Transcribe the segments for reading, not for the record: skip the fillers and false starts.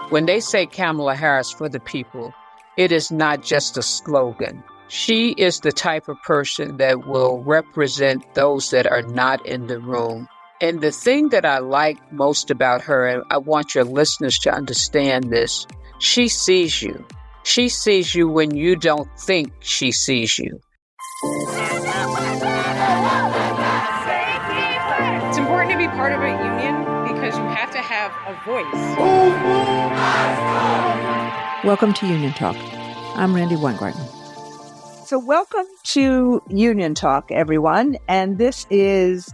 When they say Kamala Harris for the people, it is not just a slogan. She is the type of person that will represent those that are not in the room. And the thing that I like most about her, and I want your listeners to understand this, she sees you. She sees you when you don't think she sees you. It's important to be part of a union because you have to have a voice. Welcome to Union Talk. I'm Randi Weingarten. So welcome to Union Talk, everyone. And this is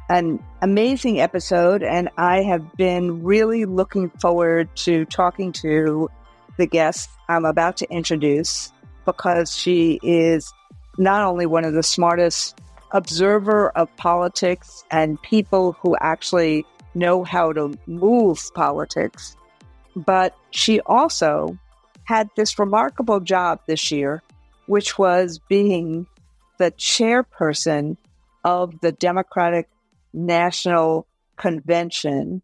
an amazing episode, and I have been really looking forward to talking to the guest I'm about to introduce, because she is not only one of the smartest observer of politics and people who actually know how to move politics, but she also had this remarkable job this year, which was being the chairperson of the Democratic National Convention.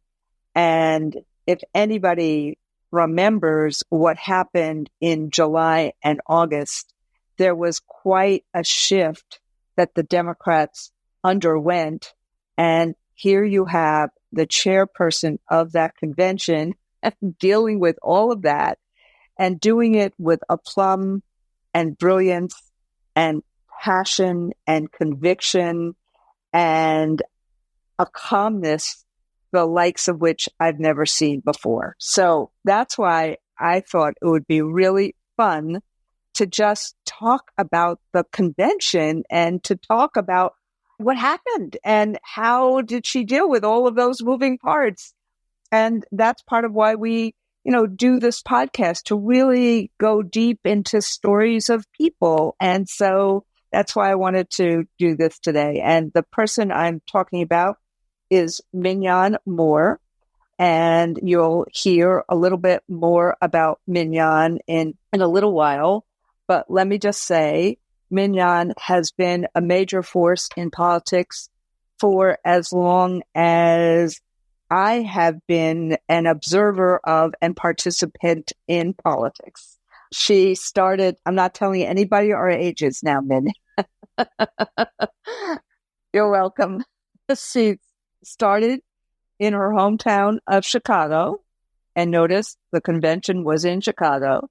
And if anybody remembers what happened in July and August, there was quite a shift that the Democrats underwent. And here you have the chairperson of that convention dealing with all of that and doing it with aplomb and brilliance and passion and conviction and a calmness, the likes of which I've never seen before. So that's why I thought it would be really fun to just talk about the convention and to talk about what happened and how did she deal with all of those moving parts. And that's part of why we do this podcast, to really go deep into stories of people. And so that's why I wanted to do this today. And the person I'm talking about is Minyon Moore. And you'll hear a little bit more about Minyon in a little while. But let me just say, Minyon has been a major force in politics for as long as I have been an observer of and participant in politics. She started, I'm not telling anybody our ages now, Min. You're welcome. She started in her hometown of Chicago, and notice the convention was in Chicago.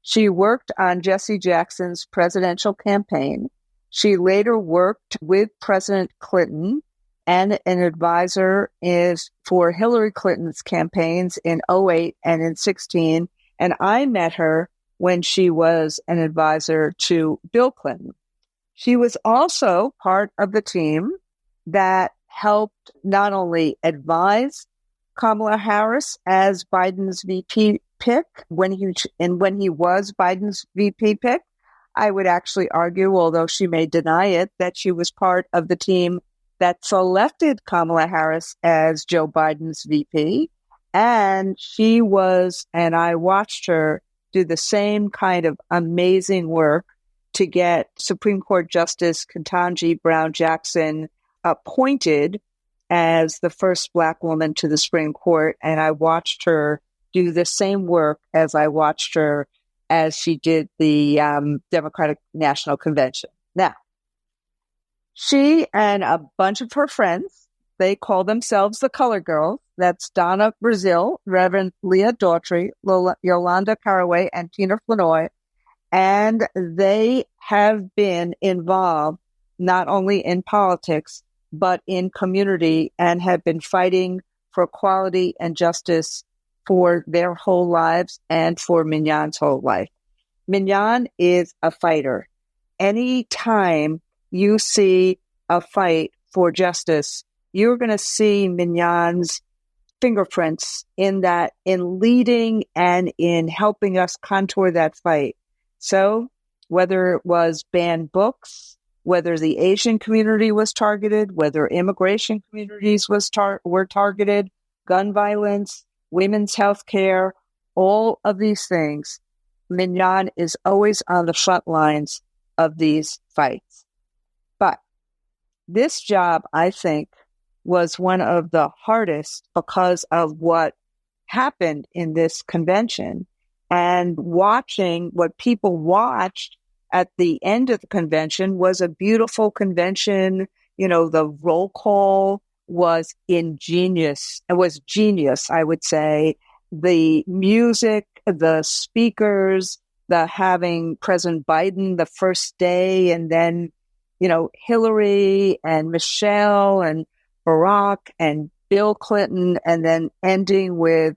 She worked on Jesse Jackson's presidential campaign. She later worked with President Clinton and an advisor is for Hillary Clinton's campaigns in 2008 and in 2016. And I met her when she was an advisor to Bill Clinton. She was also part of the team that helped not only advise Kamala Harris as Biden's VP pick when he was Biden's VP pick. I would actually argue, although she may deny it, that she was part of the team that selected Kamala Harris as Joe Biden's VP. And I watched her do the same kind of amazing work to get Supreme Court Justice Ketanji Brown Jackson appointed as the first Black woman to the Supreme Court. And I watched her do the same work as I watched her as she did the Democratic National Convention. Now, she and a bunch of her friends, they call themselves the Color Girls. That's Donna Brazile, Reverend Leah Daughtry, Yolanda Caraway, and Tina Flanoy. And they have been involved not only in politics, but in community, and have been fighting for equality and justice for their whole lives and for Minyon's whole life. Minyon is a fighter. Anytime you see a fight for justice, you're going to see Minyon's fingerprints in leading and in helping us contour that fight. So whether it was banned books, whether the Asian community was targeted, whether immigration communities were targeted, gun violence, women's health care, all of these things, Minyon is always on the front lines of these fights. But this job, I think, was one of the hardest because of what happened in this convention and watching what people watched at the end of the convention was a beautiful convention. You know, the roll call was ingenious. It was genius, I would say. The music, the speakers, the having President Biden the first day, and then, you know, Hillary and Michelle and Barack and Bill Clinton, and then ending with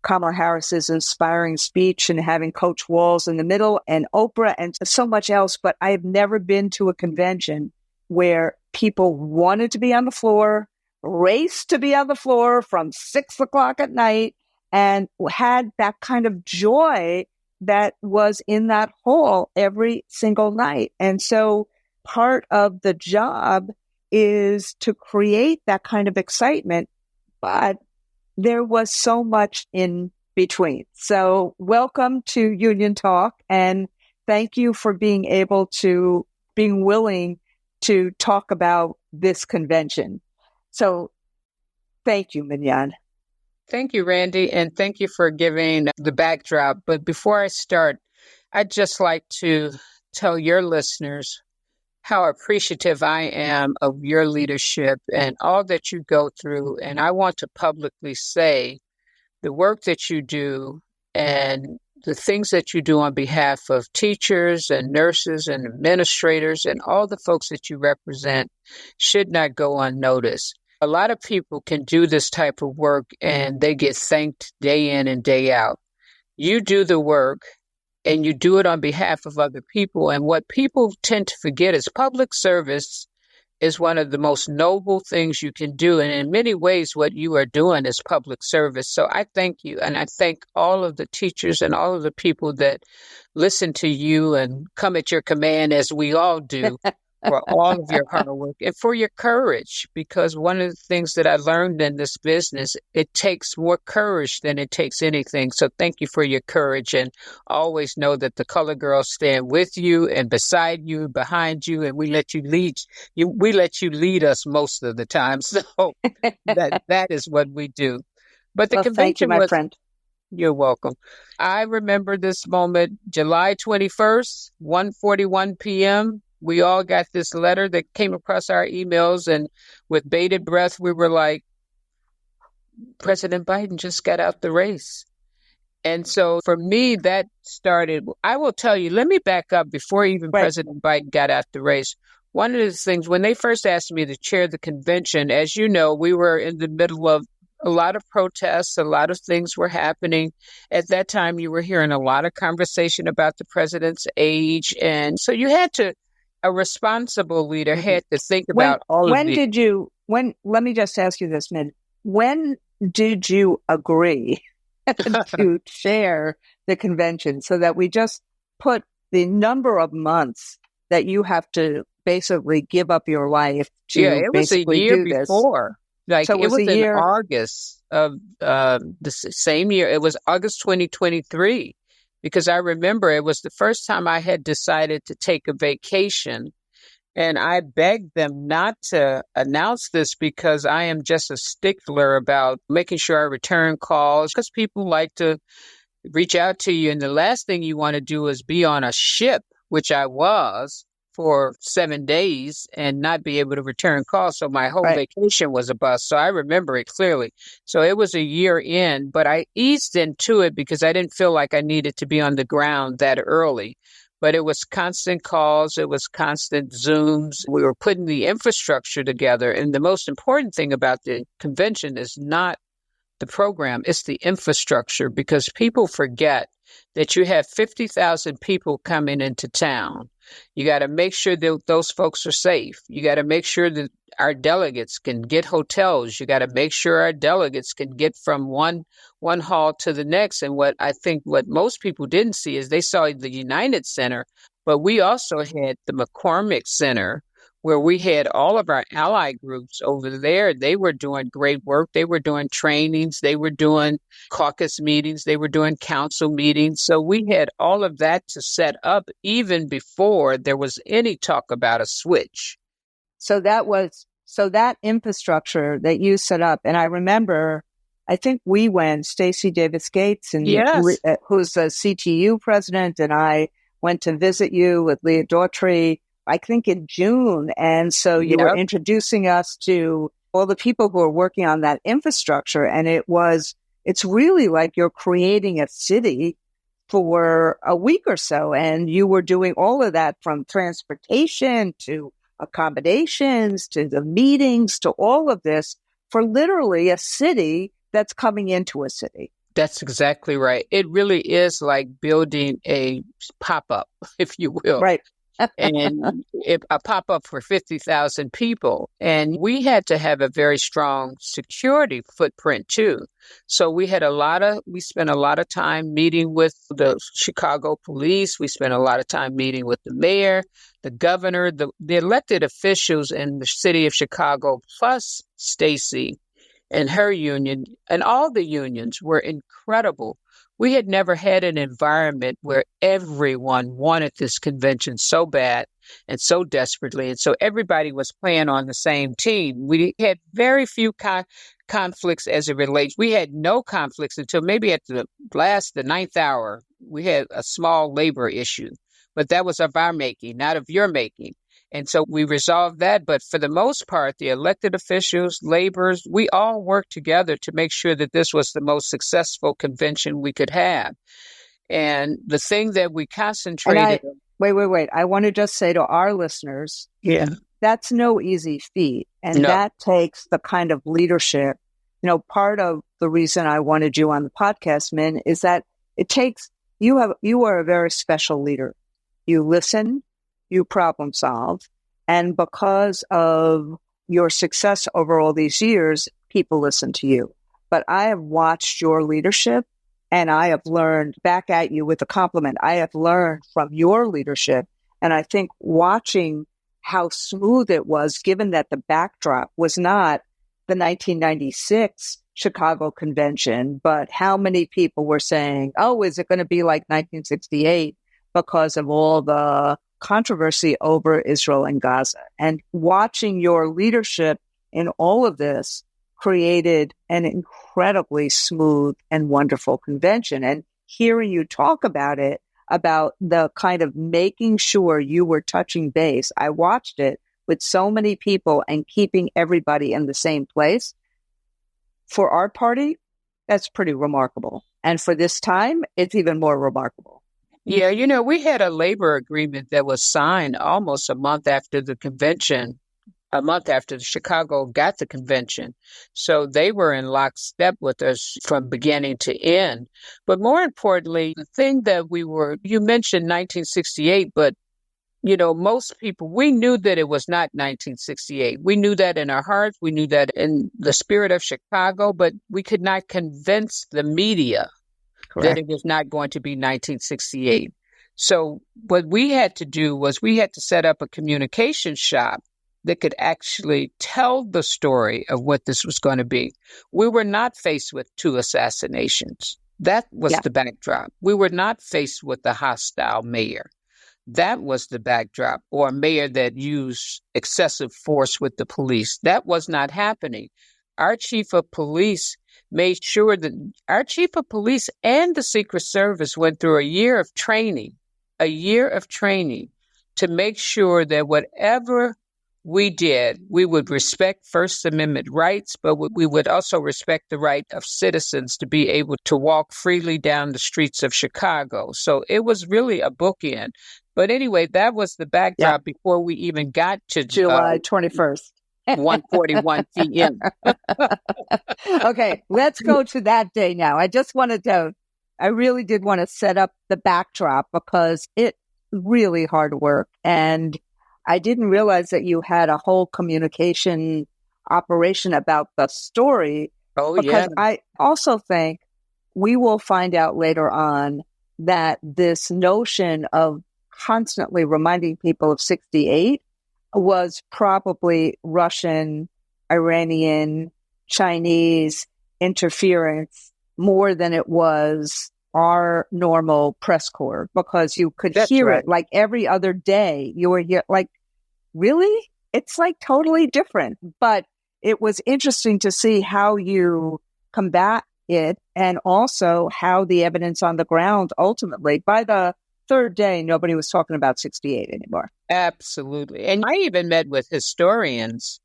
Kamala Harris's inspiring speech and having Coach Walls in the middle and Oprah and so much else. But I have never been to a convention where people wanted to be on the floor, raced to be on the floor from 6 o'clock at night, and had that kind of joy that was in that hall every single night. And so part of the job is to create that kind of excitement, but there was so much in between. So welcome to Union Talk, and thank you for being willing to talk about this convention. So thank you, Minyon. Thank you, Randy, and thank you for giving the backdrop. But before I start, I'd just like to tell your listeners how appreciative I am of your leadership and all that you go through. And I want to publicly say the work that you do and the things that you do on behalf of teachers and nurses and administrators and all the folks that you represent should not go unnoticed. A lot of people can do this type of work and they get thanked day in and day out. You do the work and you do it on behalf of other people. And what people tend to forget is public service is one of the most noble things you can do. And in many ways, what you are doing is public service. So I thank you. And I thank all of the teachers and all of the people that listen to you and come at your command, as we all do, for all of your hard work and for your courage. Because one of the things that I learned in this business, it takes more courage than it takes anything. So thank you for your courage. And always know that the Color Girls stand with you and beside you, behind you, and we let you lead. We let you lead us most of the time. So that is what we do. But the convention thank you, my friend. You're welcome. I remember this moment, July 21st, 1:41 p.m. We all got this letter that came across our emails, and with bated breath, we were like, President Biden just got out the race. And so for me, that started, I will tell you, let me back up before even President Biden got out the race. One of the things, when they first asked me to chair the convention, as you know, we were in the middle of a lot of protests, a lot of things were happening. At that time, you were hearing a lot of conversation about the president's age. And so you had to, a responsible leader had to think about all of these. Let me just ask you this, Min. When did you agree to chair the convention so that we just put the number of months that you have to basically give up your life to it was a year before. Like so it was in August of the same year. It was August 2023. Because I remember it was the first time I had decided to take a vacation, and I begged them not to announce this because I am just a stickler about making sure I return calls, because people like to reach out to you. And the last thing you want to do is be on a ship, which I was for 7 days, and not be able to return calls. So my whole vacation was a bust. So I remember it clearly. So it was a year in, but I eased into it because I didn't feel like I needed to be on the ground that early. But it was constant calls. It was constant Zooms. We were putting the infrastructure together. And the most important thing about the convention is not the program, it's the infrastructure, because people forget that you have 50,000 people coming into town. You got to make sure that those folks are safe. You got to make sure that our delegates can get hotels. You got to make sure our delegates can get from one hall to the next. And what most people didn't see is they saw the United Center, but we also had the McCormick Center, where we had all of our ally groups over there. They were doing great work. They were doing trainings. They were doing caucus meetings. They were doing council meetings. So we had all of that to set up even before there was any talk about a switch. So that infrastructure that you set up. And I remember I think we went, Stacey Davis Gates, and Yes. who's the CTU president, and I went to visit you with Leah Daughtry, I think in June. And so you were Yep. introducing us to all the people who are working on that infrastructure. And it's really like you're creating a city for a week or so. And you were doing all of that, from transportation to accommodations to the meetings to all of this, for literally a city that's coming into a city. That's exactly right. It really is like building a pop-up, if you will. Right. And a pop-up for 50,000 people. And we had to have a very strong security footprint too. So we spent a lot of time meeting with the Chicago police. We spent a lot of time meeting with the mayor, the governor, the elected officials in the city of Chicago, plus Stacey and her union, and all the unions were incredible. We had never had an environment where everyone wanted this convention so bad and so desperately. And so everybody was playing on the same team. We had very few conflicts as it relates. We had no conflicts until maybe at the ninth hour. We had a small labor issue, but that was of our making, not of your making. And so we resolved that. But for the most part, the elected officials, laborers, we all worked together to make sure that this was the most successful convention we could have. And the thing that we concentrated on. Wait. I want to just say to our listeners, that's no easy feat. And that takes the kind of leadership. Part of the reason I wanted you on the podcast, Min, is that you are a very special leader. You listen. You problem solve. And because of your success over all these years, people listen to you. But I have watched your leadership, and I have learned back at you with a compliment. I have learned from your leadership. And I think watching how smooth it was, given that the backdrop was not the 1996 Chicago convention, but how many people were saying, oh, is it going to be like 1968 because of all the controversy over Israel and Gaza? And watching your leadership in all of this created an incredibly smooth and wonderful convention. And hearing you talk about it, about the kind of making sure you were touching base, I watched it with so many people and keeping everybody in the same place. For our party, that's pretty remarkable. And for this time, it's even more remarkable. Yeah, we had a labor agreement that was signed almost a month after the convention, a month after Chicago got the convention. So they were in lockstep with us from beginning to end. But more importantly, the thing that you mentioned 1968, but, most people, we knew that it was not 1968. We knew that in our hearts. We knew that in the spirit of Chicago, but we could not convince the media that it was not going to be 1968. So what we had to do was we had to set up a communication shop that could actually tell the story of what this was going to be. We were not faced with 2 assassinations. That was the backdrop. We were not faced with a hostile mayor. That was the backdrop, or a mayor that used excessive force with the police. That was not happening. Our chief of police made sure that our chief of police and the Secret Service went through a year of training to make sure that whatever we did, we would respect First Amendment rights, but we would also respect the right of citizens to be able to walk freely down the streets of Chicago. So it was really a bookend. But anyway, that was the backdrop before we even got to July 21st. 1:41 p.m. Okay, let's go to that day now. I really did want to set up the backdrop because it's really hard work. And I didn't realize that you had a whole communication operation about the story. Oh, because I also think we will find out later on that this notion of constantly reminding people of 68 was probably Russian, Iranian, Chinese interference more than it was our normal press corps, because you could hear it like every other day. You were here like, really? It's like totally different. But it was interesting to see how you combat it, and also how the evidence on the ground ultimately, by the third day, nobody was talking about 68 anymore. Absolutely. And I even met with historians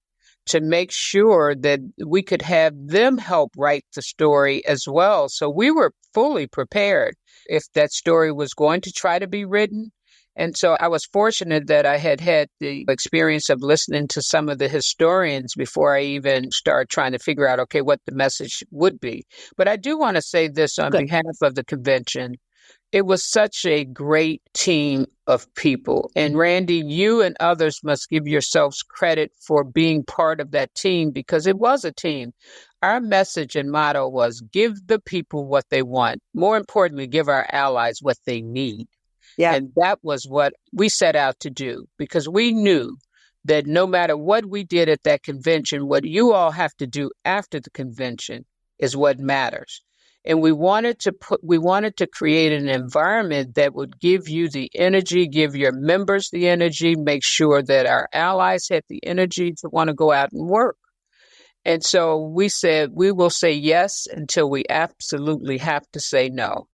to make sure that we could have them help write the story as well. So we were fully prepared if that story was going to try to be written. And so I was fortunate that I had the experience of listening to some of the historians before I even started trying to figure out, okay, what the message would be. But I do want to say this on behalf of the convention. It was such a great team of people. And Randi, you and others must give yourselves credit for being part of that team, because it was a team. Our message and motto was give the people what they want. More importantly, give our allies what they need. Yeah. And that was what we set out to do, because we knew that no matter what we did at that convention, what you all have to do after the convention is what matters. And we wanted to create an environment that would give you the energy, give your members the energy, make sure that our allies had the energy to want to go out and work. And so we said, we will say yes until we absolutely have to say no.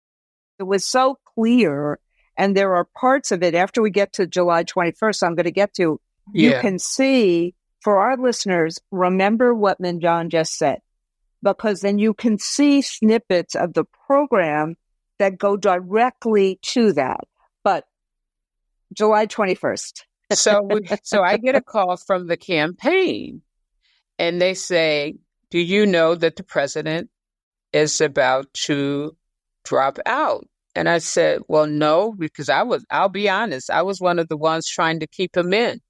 It was so clear. And there are parts of it after we get to July 21st, I'm going to get to, you can see for our listeners, remember what Minyon just said, because then you can see snippets of the program that go directly to that. But July 21st. So I get a call from the campaign and they say, do you know that the president is about to drop out? And I said, well, no, because I'll be honest, I was one of the ones trying to keep him in,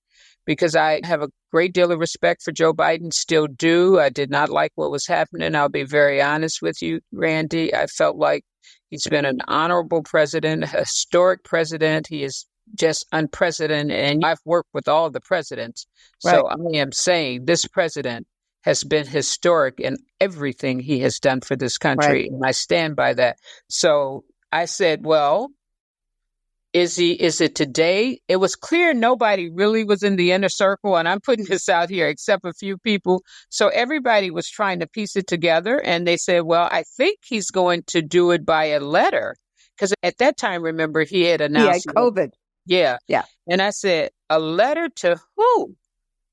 because I have a great deal of respect for Joe Biden, still do. I did not like what was happening. I'll be very honest with you, Randi. I felt like he's been an honorable president, a historic president. He is just unprecedented. And I've worked with all the presidents. Right. So I am saying this president has been historic in everything he has done for this country. Right. And I stand by that. So I said, well, is it today? It was clear nobody really was in the inner circle, and I'm putting this out here except a few people. So everybody was trying to piece it together, and they said, well, I think he's going to do it by a letter. Because at that time, remember, he had announced COVID. Yeah. And I said, a letter to who?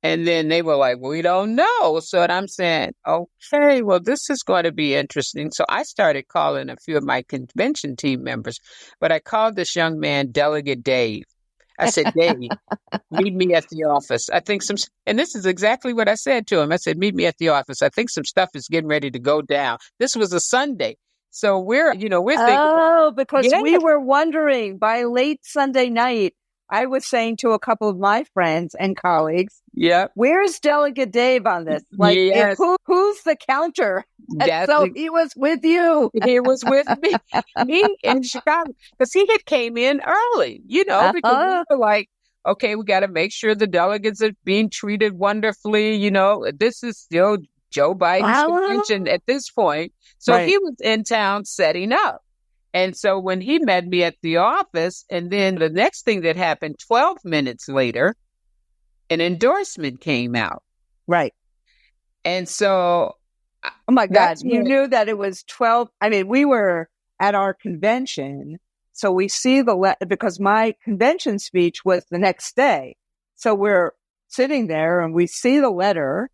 And then they were like, we don't know. So I'm saying, okay, well, this is going to be interesting. So I started calling a few of my convention team members, but I called this young man, Delegate Dave. I said, Dave, meet me at the office. I think and this is exactly what I said to him. I said, meet me at the office. I think some stuff is getting ready to go down. This was a Sunday. So we're thinking. Oh, because we were wondering by late Sunday night, I was saying to a couple of my friends and colleagues, where's Delegate Dave on this? Like, who's the counter? So he was with you. He was with me in Chicago, because he had came in early, because we were like, okay, we got to make sure the delegates are being treated wonderfully. This is still Joe Biden's convention at this point. So he was in town setting up. And so when he met me at the office, and then the next thing that happened 12 minutes later, an endorsement came out. Right. And so, oh my God, you knew that it was 12. I mean, we were at our convention. So we see because my convention speech was the next day. So we're sitting there and we see the letter.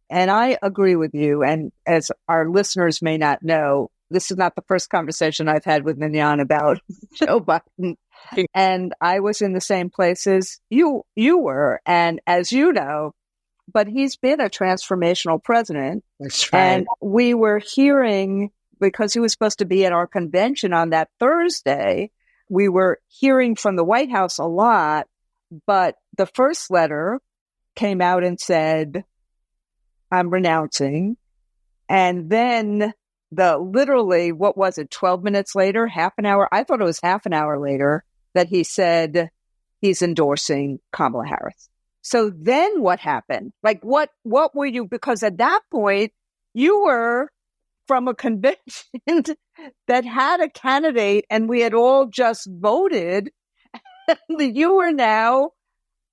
And I agree with you. And as our listeners may not know, this is not the first conversation I've had with Minyon about Joe Biden. And I was in the same place as you were. And as you know, but he's been a transformational president. That's right. And we were hearing, because he was supposed to be at our convention on that Thursday, we were hearing from the White House a lot. But the first letter came out and said, I'm renouncing. And then literally, what was it, 12 minutes later, half an hour? I thought it was half an hour later that he said he's endorsing Kamala Harris. So then what happened? Like, what were you? Because at that point, you were from a convention that had a candidate and we had all just voted. You were now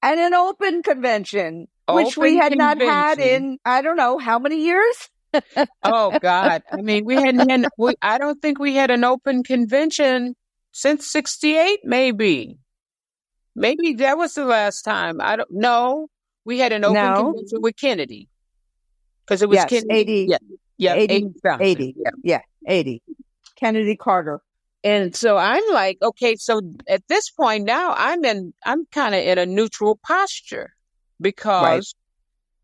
at an open convention, which we had not had in, I don't know, how many years? Oh God. I mean, I don't think we had an open convention since 68, maybe. Maybe that was the last time. I don't know. We had an open No. convention with Kennedy because it was Yes, Kennedy. 80, Yeah. Yeah. 80, 80,000. Yeah. 80. Kennedy Carter. And so I'm like, okay, so at this point now I'm kind of in a neutral posture because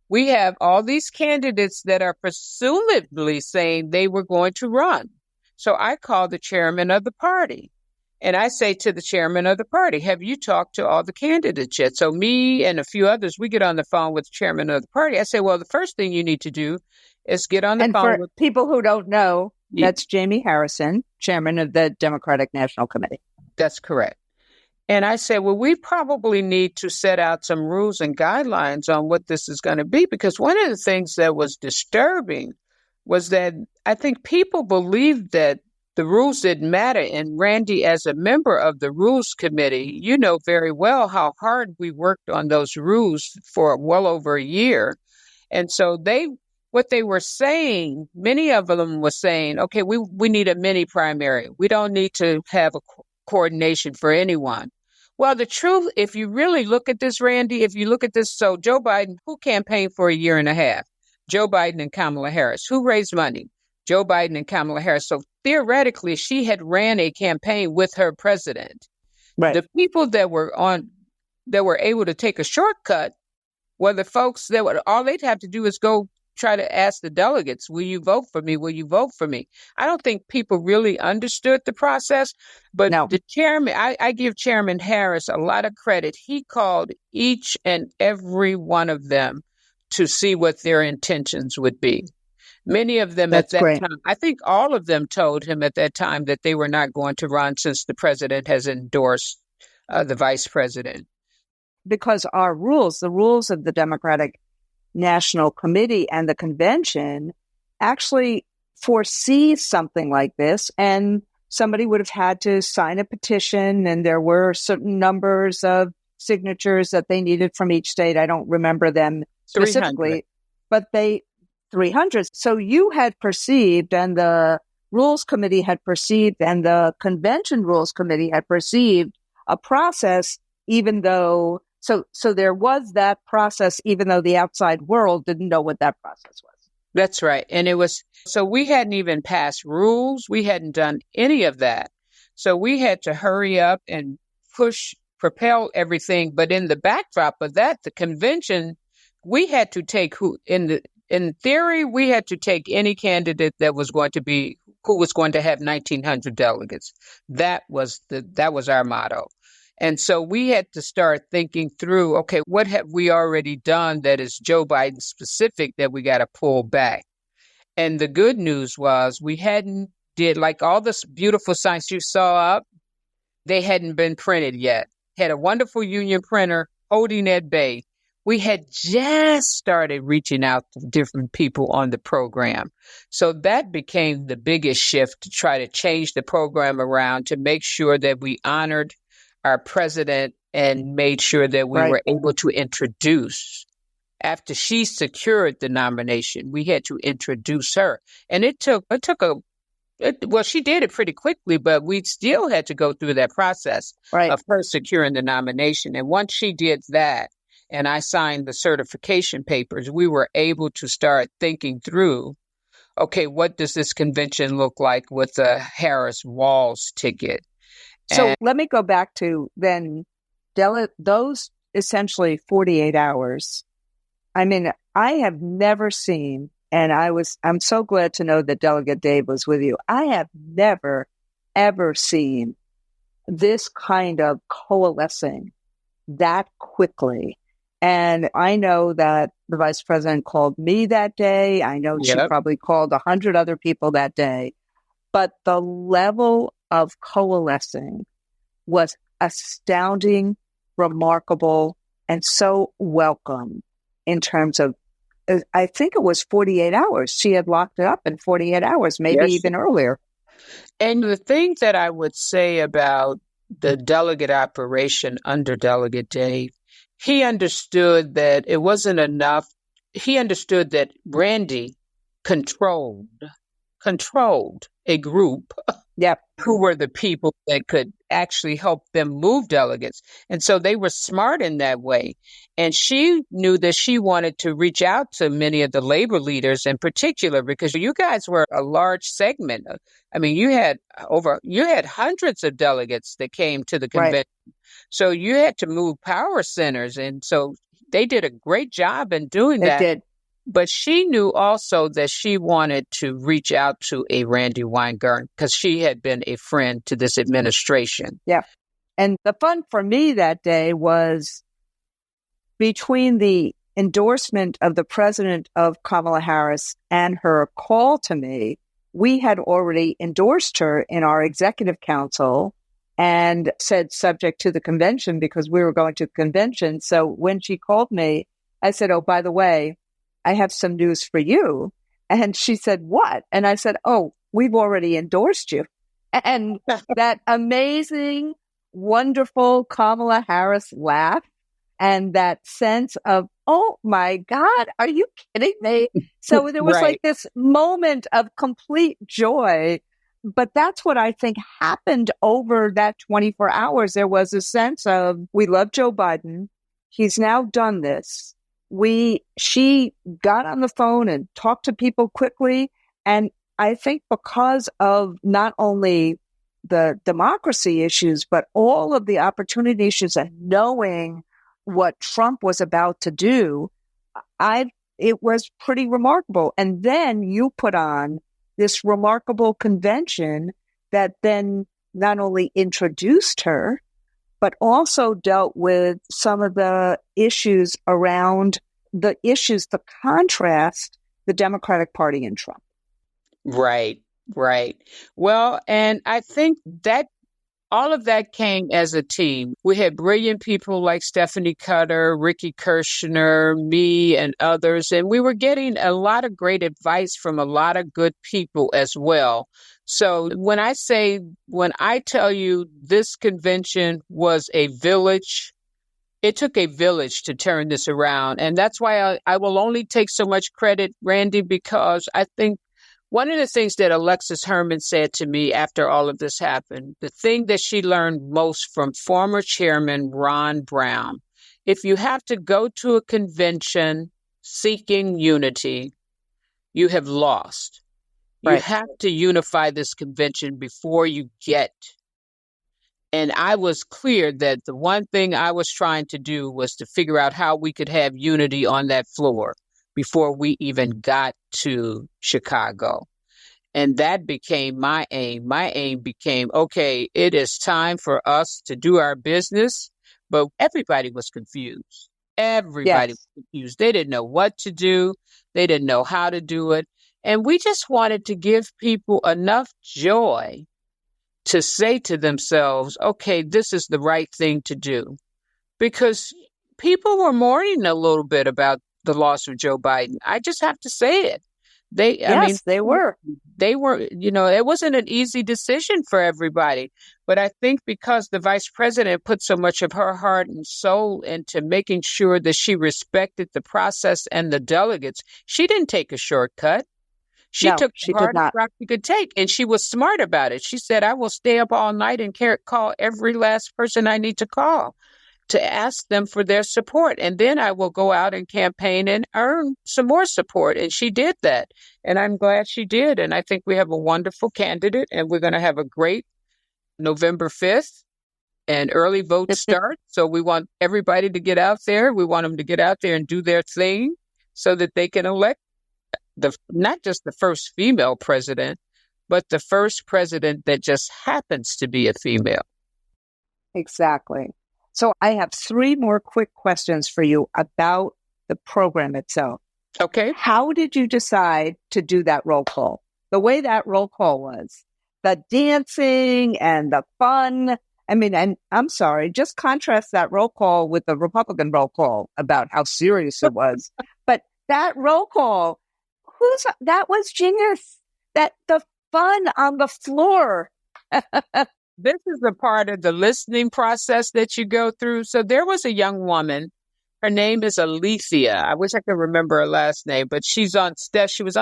we have all these candidates that are presumably saying they were going to run. So I call the chairman of the party and I say to the chairman of the party, have you talked to all the candidates yet? So me and a few others, we get on the phone with the chairman of the party. I say, well, the first thing you need to do is get on the And phone for with people who don't know, that's Jamie Harrison, chairman of the Democratic National Committee. That's correct. And I said, well, we probably need to set out some rules and guidelines on what this is going to be, because one of the things that was disturbing was that I think people believed that the rules didn't matter. And Randi, as a member of the Rules Committee, you know very well how hard we worked on those rules for well over a year. And so what they were saying, many of them were saying, okay, we need a mini primary. We don't need to have a coordination for anyone. Well, the truth, if you really look at this, Randi, if you look at this, so Joe Biden, who campaigned for a year and a half? Joe Biden and Kamala Harris. Who raised money? Joe Biden and Kamala Harris. So theoretically, she had ran a campaign with her president. Right. The people that were able to take a shortcut were the folks that all they'd have to do is go try to ask the delegates, will you vote for me? Will you vote for me? I don't think people really understood the process, but the chairman, I give Chairman Harris a lot of credit. He called each and every one of them to see what their intentions would be. Many of them at that time, I think all of them told him at that time that they were not going to run since the president has endorsed the vice president. Because our rules, the rules of the Democratic National Committee and the convention actually foresee something like this, and somebody would have had to sign a petition, and there were certain numbers of signatures that they needed from each state. I don't remember them specifically, 300. But 300. So you had perceived, and the Rules Committee had perceived, and the Convention Rules Committee had perceived a process, even though So there was that process, even though the outside world didn't know what that process was. That's right. And so we hadn't even passed rules. We hadn't done any of that. So we had to hurry up and propel everything. But in the backdrop of that, the convention, we had to take in theory, we had to take any candidate who was going to have 1,900 delegates. That was our motto. And so we had to start thinking through, okay, what have we already done that is Joe Biden specific that we got to pull back? And the good news was we hadn't did like all this beautiful signs you saw up. They hadn't been printed yet. Had a wonderful union printer holding at bay. We had just started reaching out to different people on the program. So that became the biggest shift to try to change the program around to make sure that we honored our president and made sure that we were able to introduce. After she secured the nomination, we had to introduce her. And she did it pretty quickly, but we still had to go through that process of her securing the nomination. And once she did that, and I signed the certification papers, we were able to start thinking through, okay, what does this convention look like with the Harris-Walz ticket? So let me go back to then those essentially 48 hours. I mean, I have never seen, and I'm so glad to know that Delegate Dave was with you. I have never, ever seen this kind of coalescing that quickly. And I know that the vice president called me that day. I know she probably called 100 other people that day. But the level of coalescing was astounding, remarkable, and so welcome in terms of, I think it was 48 hours. She had locked it up in 48 hours, maybe even earlier. And the thing that I would say about the delegate operation under Delegate Dave, he understood that it wasn't enough. He understood that Randi controlled a group Yep. who were the people that could actually help them move delegates. And so they were smart in that way. And she knew that she wanted to reach out to many of the labor leaders in particular, because you guys were a large segment. I mean, you had hundreds of delegates that came to the convention. Right. So you had to move power centers. And so they did a great job in doing that. It did. But she knew also that she wanted to reach out to a Randi Weingarten because she had been a friend to this administration. Yeah. And the fun for me that day was between the endorsement of the president of Kamala Harris and her call to me, we had already endorsed her in our executive council and said subject to the convention because we were going to the convention. So when she called me, I said, oh, by the way, I have some news for you. And she said, what? And I said, oh, we've already endorsed you. And that amazing, wonderful Kamala Harris laugh and that sense of, oh my God, are you kidding me? So there was Right. like this moment of complete joy. But that's what I think happened over that 24 hours. There was a sense of, we love Joe Biden. He's now done this. She got on the phone and talked to people quickly. And I think because of not only the democracy issues, but all of the opportunity issues and knowing what Trump was about to do, it was pretty remarkable. And then you put on this remarkable convention that then not only introduced her, but also dealt with some of the issues around the contrast the Democratic Party and Trump. Right. Well, and I think that all of that came as a team. We had brilliant people like Stephanie Cutter, Ricky Kirshner, me, and others, and we were getting a lot of great advice from a lot of good people as well. So when I tell you this convention was a village, it took a village to turn this around. And that's why I will only take so much credit, Randi, because I think one of the things that Alexis Herman said to me after all of this happened, the thing that she learned most from former chairman Ron Brown, if you have to go to a convention seeking unity, you have lost. Right. You have to unify this convention before you get. And I was clear that the one thing I was trying to do was to figure out how we could have unity on that floor before we even got to Chicago. And that became my aim. My aim became, okay, it is time for us to do our business. But everybody was confused. Everybody was confused. They didn't know what to do. They didn't know how to do it. And we just wanted to give people enough joy to say to themselves, okay, this is the right thing to do. Because people were mourning a little bit about the loss of Joe Biden. I just have to say it. They were. It wasn't an easy decision for everybody. But I think because the vice president put so much of her heart and soul into making sure that she respected the process and the delegates, she didn't take a shortcut. She took the hardest route she could take, and she was smart about it. She said, I will stay up all night and call every last person I need to call to ask them for their support. And then I will go out and campaign and earn some more support. And she did that. And I'm glad she did. And I think we have a wonderful candidate, and we're going to have a great November 5th and early vote start. So we want everybody to get out there. We want them to get out there and do their thing so that they can elect not just the first female president, but the first president that just happens to be a female. Exactly. So I have 3 more quick questions for you about the program itself. Okay. How did you decide to do that roll call? The way that roll call was, the dancing and the fun. I mean, and I'm sorry, just contrast that roll call with the Republican roll call about how serious it was. But that roll call, that was genius. That the fun on the floor. This is a part of the listening process that you go through. So there was a young woman Her name is Alethea. I wish I could remember her last name, but she was on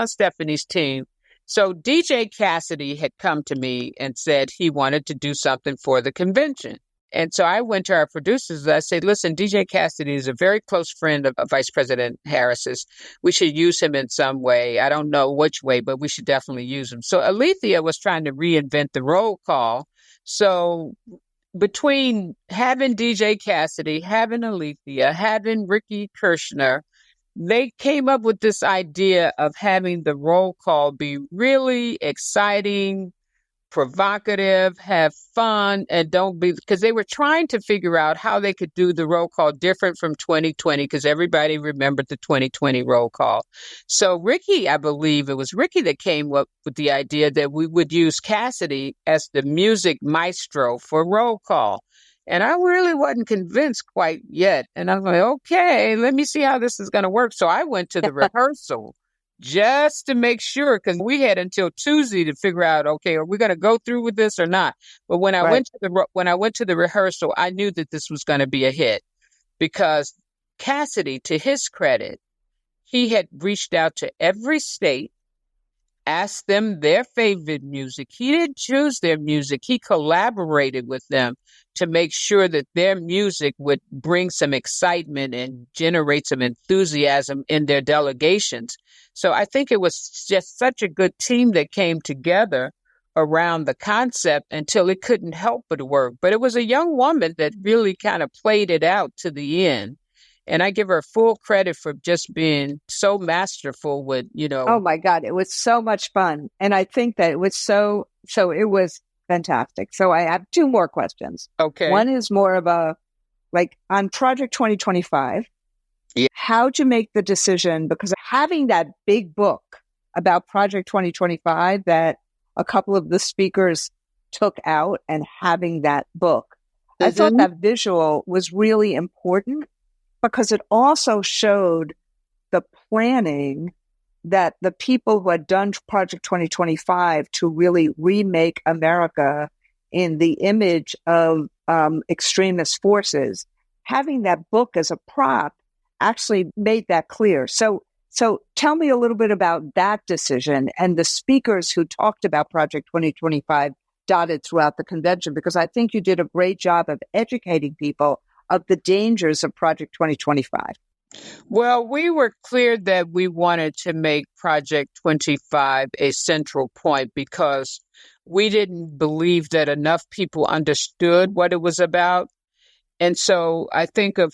Stephanie's team. So DJ Cassidy had come to me and said he wanted to do something for the convention. And so I went to our producers. I said, listen, DJ Cassidy is a very close friend of Vice President Harris's. We should use him in some way. I don't know which way, but we should definitely use him. So Alethea was trying to reinvent the roll call. So between having DJ Cassidy, having Alethea, having Ricky Kirshner, they came up with this idea of having the roll call be really exciting, provocative, have fun, and because they were trying to figure out how they could do the roll call different from 2020, because everybody remembered the 2020 roll call. So Ricky, I believe it was Ricky that came up with the idea that we would use Cassidy as the music maestro for roll call. And I really wasn't convinced quite yet. And I was like, okay, let me see how this is going to work. So I went to the rehearsal just to make sure, because we had until Tuesday to figure out, okay, are we going to go through with this or not? But when I went to the rehearsal, I knew that this was going to be a hit, because Cassidy, to his credit, he had reached out to every state, asked them their favorite music. He didn't choose their music. He collaborated with them to make sure that their music would bring some excitement and generate some enthusiasm in their delegations. So I think it was just such a good team that came together around the concept until it couldn't help but work. But it was a young woman that really kind of played it out to the end. And I give her full credit for just being so masterful with, Oh my God, it was so much fun. And I think that it was so it was fantastic. So I have two more questions. Okay. One is more of on Project 2025, how'd you make the decision? Because having that big book about Project 2025 that a couple of the speakers took out, and having that book, I thought that visual was really important, because it also showed the planning that the people who had done Project 2025 to really remake America in the image of extremist forces, having that book as a prop actually made that clear. So tell me a little bit about that decision and the speakers who talked about Project 2025 dotted throughout the convention, because I think you did a great job of educating people of the dangers of Project 2025. Well, we were clear that we wanted to make Project 25 a central point, because we didn't believe that enough people understood what it was about. And so I think a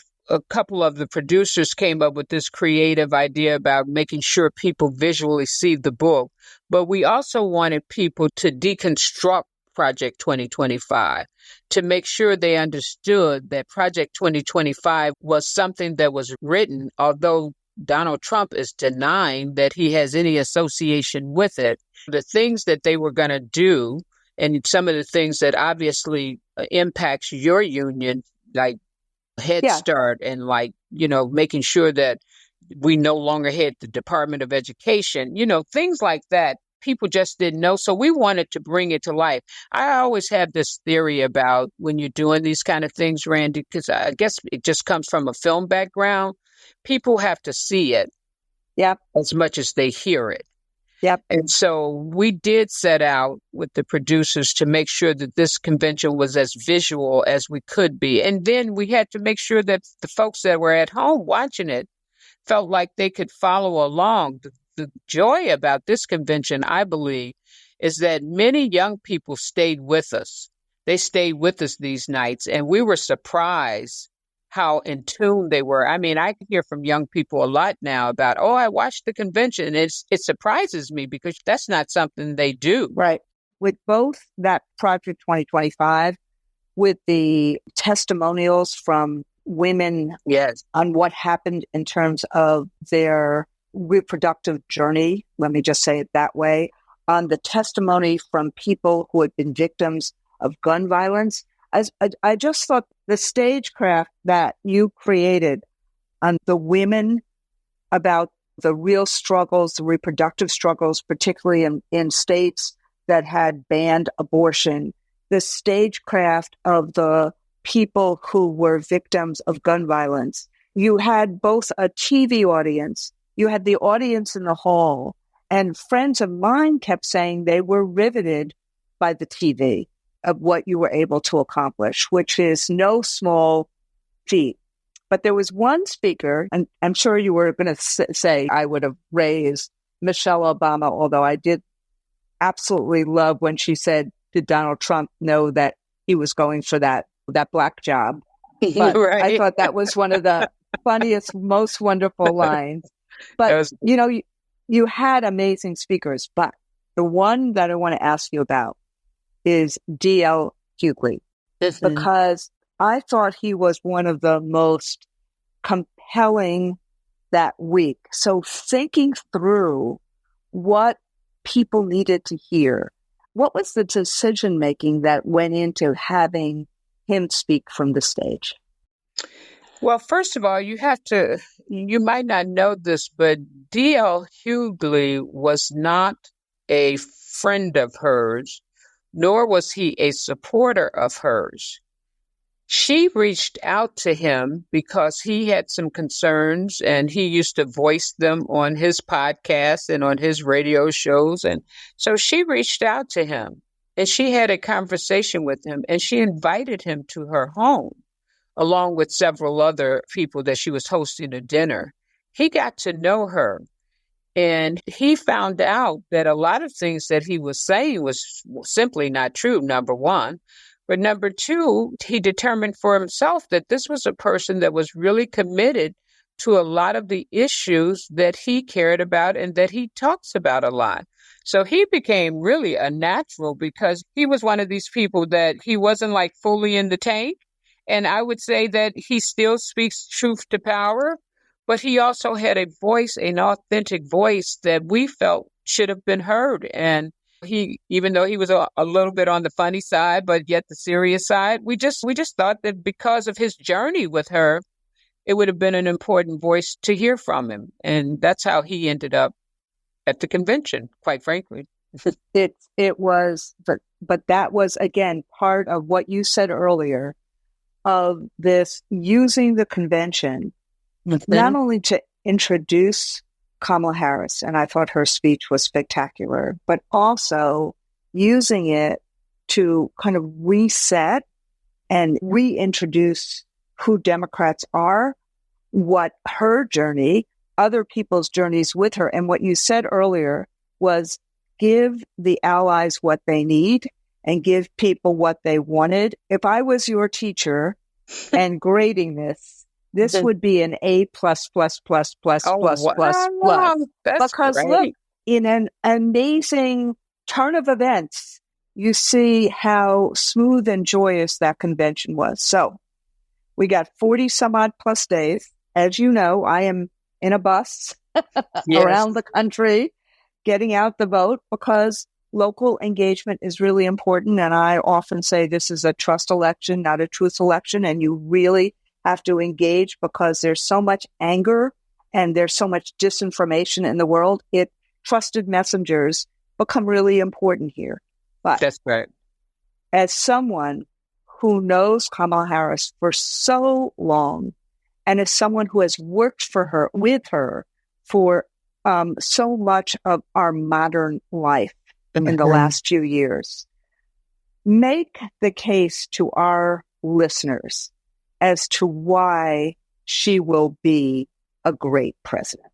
couple of the producers came up with this creative idea about making sure people visually see the book. But we also wanted people to deconstruct Project 2025, to make sure they understood that Project 2025 was something that was written, although Donald Trump is denying that he has any association with it. The things that they were going to do, and some of the things that obviously impacts your union, like Head Start, and making sure that we no longer had the Department of Education, things like that. People just didn't know. So we wanted to bring it to life. I always have this theory about when you're doing these kind of things, Randy, because I guess it just comes from a film background. People have to see it as much as they hear it. And so we did set out with the producers to make sure that this convention was as visual as we could be. And then we had to make sure that the folks that were at home watching it felt like they could follow along. The joy about this convention, I believe, is that many young people stayed with us. They stayed with us these nights, and we were surprised how in tune they were. I mean, I hear from young people a lot now about, I watched the convention. And it surprises me, because that's not something they do. Right. With both that Project 2025, with the testimonials from women on what happened in terms of their reproductive journey, let me just say it that way, on the testimony from people who had been victims of gun violence. I just thought the stagecraft that you created on the women, about the real struggles, the reproductive struggles, particularly in states that had banned abortion, the stagecraft of the people who were victims of gun violence, you had both a TV audience, you had the audience in the hall, and friends of mine kept saying they were riveted by the TV of what you were able to accomplish, which is no small feat. But there was one speaker, and I'm sure you were going to say I would have raised Michelle Obama, although I did absolutely love when she said, did Donald Trump know that he was going for that black job? But right. I thought that was one of the funniest, most wonderful lines. But, you had amazing speakers. But the one that I want to ask you about is D.L. Hughley, because I thought he was one of the most compelling that week. So thinking through what people needed to hear, what was the decision-making that went into having him speak from the stage? Well, first of all, you might not know this, but D.L. Hughley was not a friend of hers, nor was he a supporter of hers. She reached out to him because he had some concerns and he used to voice them on his podcast and on his radio shows. And so she reached out to him and she had a conversation with him and she invited him to her home along with several other people that she was hosting a dinner. He got to know her and he found out that a lot of things that he was saying was simply not true, number one. But number two, he determined for himself that this was a person that was really committed to a lot of the issues that he cared about and that he talks about a lot. So he became really a natural because he was one of these people that he wasn't like fully in the tank. And I would say that he still speaks truth to power, but he also had a voice, an authentic voice that we felt should have been heard. And he, even though he was a little bit on the funny side, but yet the serious side, we just thought that because of his journey with her, it would have been an important voice to hear from him. And that's how he ended up at the convention, quite frankly. It was, but that was, again, part of what you said earlier of this using the convention, not only to introduce Kamala Harris, and I thought her speech was spectacular, but also using it to kind of reset and reintroduce who Democrats are, what her journey, other people's journeys with her. And what you said earlier was give the allies what they need and give people what they wanted. If I was your teacher and grading this would be an A++++++++. That's Because great. Look, in an amazing turn of events, you see how smooth and joyous that convention was. So we got 40 some odd plus days. As you know, I am in a bus around the country getting out the vote because local engagement is really important. And I often say this is a trust election, not a truth election. And you really have to engage because there's so much anger and there's so much disinformation in the world. Trusted messengers become really important here. But that's right. As someone who knows Kamala Harris for so long, and as someone who has worked with her for so much of our modern life in the last few years, make the case to our listeners as to why she will be a great president.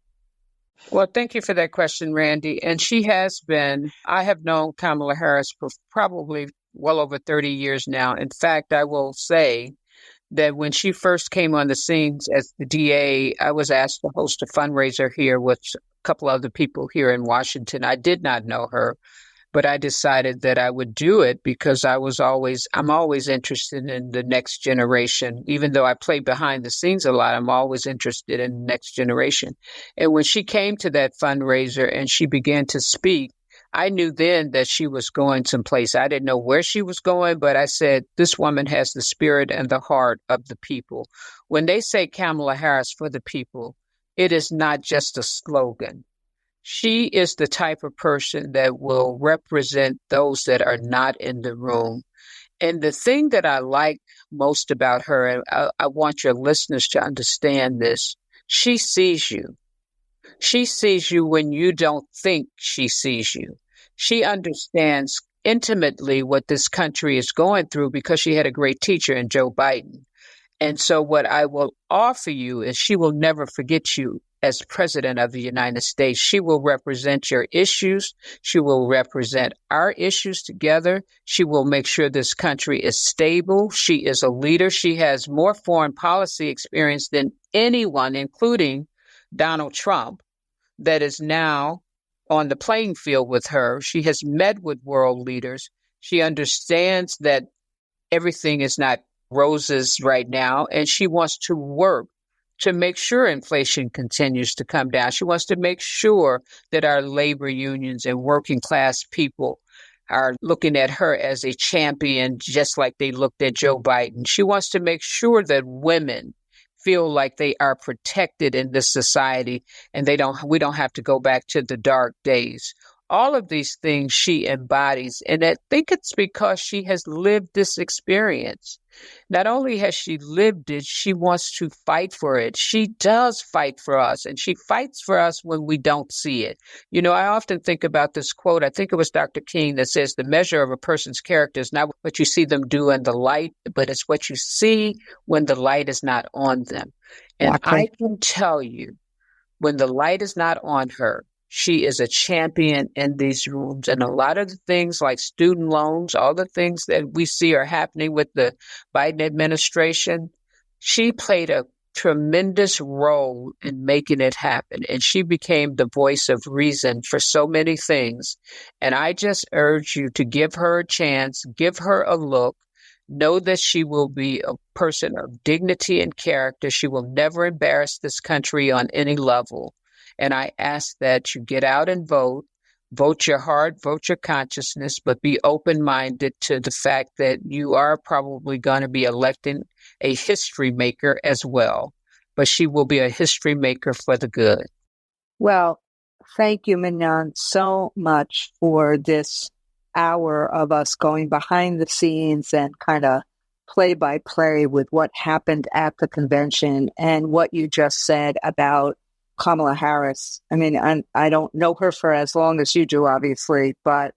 Well, thank you for that question, Randy. And she has been. I have known Kamala Harris for probably well over 30 years now. In fact, I will say that when she first came on the scenes as the DA, I was asked to host a fundraiser here with a couple other people here in Washington. I did not know her, but I decided that I would do it because I'm always interested in the next generation. Even though I play behind the scenes a lot, I'm always interested in the next generation. And when she came to that fundraiser and she began to speak, I knew then that she was going someplace. I didn't know where she was going, but I said, this woman has the spirit and the heart of the people. When they say Kamala Harris for the people, it is not just a slogan. She is the type of person that will represent those that are not in the room. And the thing that I like most about her, and I want your listeners to understand this, she sees you. She sees you when you don't think she sees you. She understands intimately what this country is going through because she had a great teacher in Joe Biden. And so what I will offer you is she will never forget you as president of the United States. She will represent your issues. She will represent our issues together. She will make sure this country is stable. She is a leader. She has more foreign policy experience than anyone, including Donald Trump, that is now on the playing field with her. She has met with world leaders. She understands that everything is not roses right now, and she wants to work to make sure inflation continues to come down. She wants to make sure that our labor unions and working class people are looking at her as a champion, just like they looked at Joe Biden. She wants to make sure that women feel like they are protected in this society and we don't have to go back to the dark days. All of these things she embodies, and I think it's because she has lived this experience. Not only has she lived it, she wants to fight for it. She does fight for us, and she fights for us when we don't see it. You know, I often think about this quote. I think it was Dr. King that says, the measure of a person's character is not what you see them do in the light, but it's what you see when the light is not on them. And I can tell you, when the light is not on her, she is a champion in these rooms. And a lot of the things like student loans, all the things that we see are happening with the Biden administration, she played a tremendous role in making it happen. And she became the voice of reason for so many things. And I just urge you to give her a chance, give her a look. Know that she will be a person of dignity and character. She will never embarrass this country on any level. And I ask that you get out and vote your heart, vote your consciousness, but be open-minded to the fact that you are probably going to be electing a history maker as well. But she will be a history maker for the good. Well, thank you, Minyon, so much for this hour of us going behind the scenes and kind of play by play with what happened at the convention and what you just said about Kamala Harris. I mean, I don't know her for as long as you do, obviously, but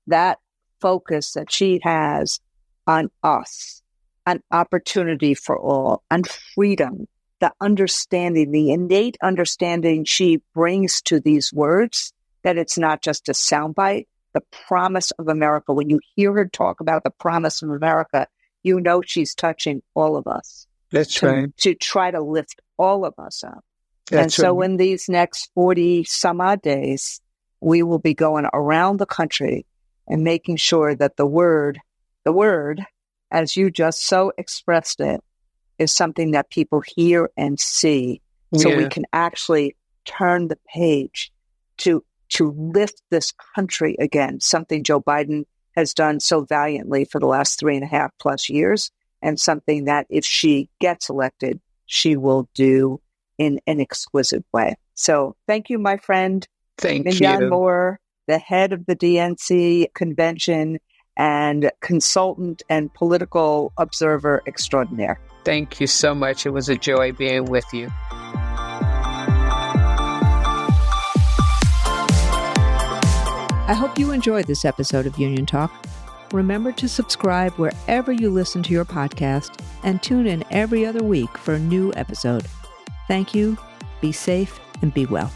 that focus that she has on us, on opportunity for all, on freedom, the understanding, the innate understanding she brings to these words, that it's not just a soundbite, the promise of America. When you hear her talk about the promise of America, you know she's touching all of us. That's right. To try to lift all of us up. And so in these next 40 some odd days, we will be going around the country and making sure that the word, as you just so expressed it, is something that people hear and see. So we can actually turn the page to lift this country again, something Joe Biden has done so valiantly for the last 3.5+ years, and something that if she gets elected, she will do in an exquisite way. So thank you, my friend. Thank Minyon you. Moore, the head of the DNC convention and consultant and political observer extraordinaire. Thank you so much. It was a joy being with you. I hope you enjoyed this episode of Union Talk. Remember to subscribe wherever you listen to your podcast and tune in every other week for a new episode. Thank you, be safe, and be well.